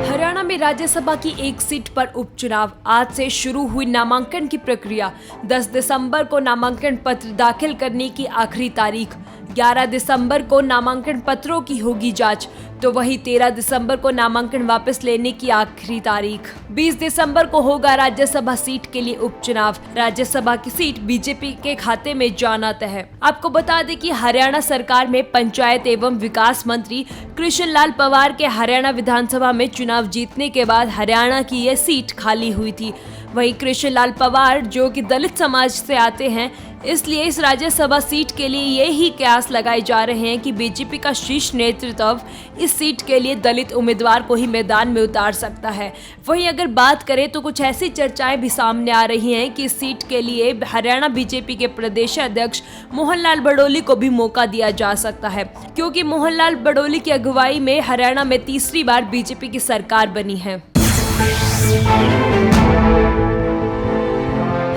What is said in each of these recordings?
हरियाणा में राज्यसभा की एक सीट पर उपचुनाव। आज से शुरू हुई नामांकन की प्रक्रिया। 10 दिसंबर को नामांकन पत्र दाखिल करने की आखिरी तारीख। 11 दिसंबर को नामांकन पत्रों की होगी जांच, तो वही 13 दिसंबर को नामांकन वापस लेने की आखिरी तारीख। 20 दिसंबर को होगा राज्यसभा सीट के लिए उपचुनाव। राज्यसभा की सीट बीजेपी के खाते में जाना तय है। आपको बता दें कि हरियाणा सरकार में पंचायत एवं विकास मंत्री कृष्ण लाल पंवार के हरियाणा विधानसभा में चुनाव जीतने के बाद हरियाणा की यह सीट खाली हुई थी। वहीं कृष्ण लाल पंवार, जो कि दलित समाज से आते हैं, इसलिए इस राज्यसभा सीट के लिए ये ही कयास लगाए जा रहे हैं कि बीजेपी का शीर्ष नेतृत्व इस सीट के लिए दलित उम्मीदवार को ही मैदान में उतार सकता है। वहीं अगर बात करें तो कुछ ऐसी चर्चाएं भी सामने आ रही हैं कि इस सीट के लिए हरियाणा बीजेपी के प्रदेश अध्यक्ष मोहनलाल बड़ोली को भी मौका दिया जा सकता है, क्योंकि मोहनलाल बड़ोली की अगुवाई में हरियाणा में तीसरी बार बीजेपी की सरकार बनी है।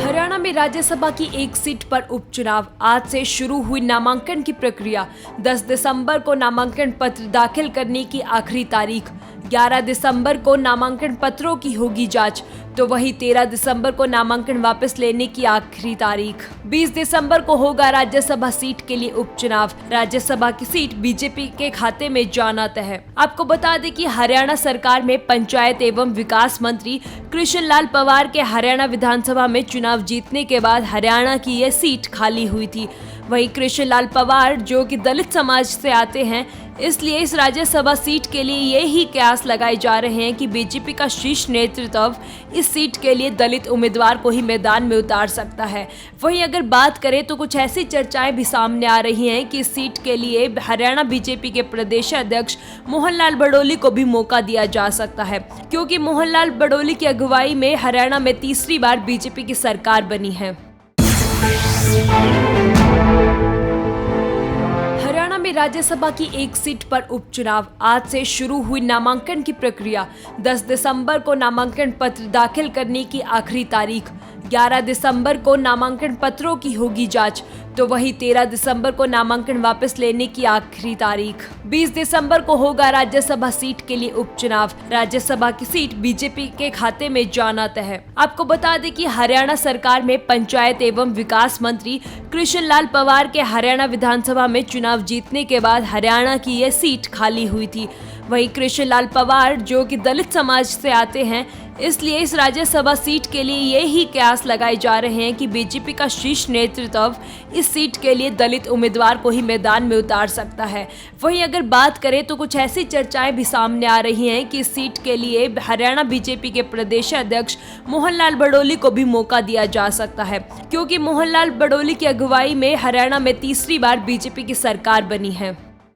हरियाणा में राज्यसभा की एक सीट पर उपचुनाव। आज से शुरू हुई नामांकन की प्रक्रिया। 10 दिसंबर को नामांकन पत्र दाखिल करने की आखिरी तारीख। 11 दिसंबर को नामांकन पत्रों की होगी जांच, तो वही 13 दिसंबर को नामांकन वापस लेने की आखिरी तारीख। 20 दिसंबर को होगा राज्यसभा सीट के लिए उपचुनाव। राज्यसभा की सीट बीजेपी के खाते में जाना तय है। आपको बता दें कि हरियाणा सरकार में पंचायत एवं विकास मंत्री कृष्ण लाल पंवार के हरियाणा विधानसभा में चुनाव जीतने के बाद हरियाणा की यह सीट खाली हुई थी। वहीं कृष्ण लाल पंवार, जो कि दलित समाज से आते हैं, इसलिए इस राज्यसभा सीट के लिए ये ही कयास लगाए जा रहे हैं कि बीजेपी का शीर्ष नेतृत्व इस सीट के लिए दलित उम्मीदवार को ही मैदान में उतार सकता है। वहीं अगर बात करें तो कुछ ऐसी चर्चाएं भी सामने आ रही हैं कि इस सीट के लिए हरियाणा बीजेपी के प्रदेश अध्यक्ष मोहनलाल बड़ोली को भी मौका दिया जा सकता है, क्योंकि मोहनलाल बड़ोली की अगुवाई में हरियाणा में तीसरी बार बीजेपी की सरकार बनी है। हरियाणा में राज्यसभा की एक सीट पर उपचुनाव। आज से शुरू हुई नामांकन की प्रक्रिया। 10 दिसंबर को नामांकन पत्र दाखिल करने की आखिरी तारीख। 11 दिसंबर को नामांकन पत्रों की होगी जांच, तो वही 13 दिसंबर को नामांकन वापस लेने की आखिरी तारीख। 20 दिसंबर को होगा राज्यसभा सीट के लिए उपचुनाव। राज्यसभा की सीट बीजेपी के खाते में जाना तय है। आपको बता दें कि हरियाणा सरकार में पंचायत एवं विकास मंत्री कृष्ण लाल पंवार के हरियाणा विधानसभा में चुनाव जीतने के बाद हरियाणा की यह सीट खाली हुई थी। वहीं कृष्ण लाल पंवार, जो कि दलित समाज से आते हैं, इसलिए इस राज्यसभा सीट के लिए ये ही कयास लगाए जा रहे हैं कि बीजेपी का शीर्ष नेतृत्व इस सीट के लिए दलित उम्मीदवार को ही मैदान में उतार सकता है। वहीं अगर बात करें तो कुछ ऐसी चर्चाएं भी सामने आ रही हैं कि इस सीट के लिए हरियाणा बीजेपी के प्रदेश अध्यक्ष मोहनलाल बड़ोली को भी मौका दिया जा सकता है, क्योंकि मोहनलाल बड़ोली की अगुवाई में हरियाणा में तीसरी बार बीजेपी की सरकार बनी है।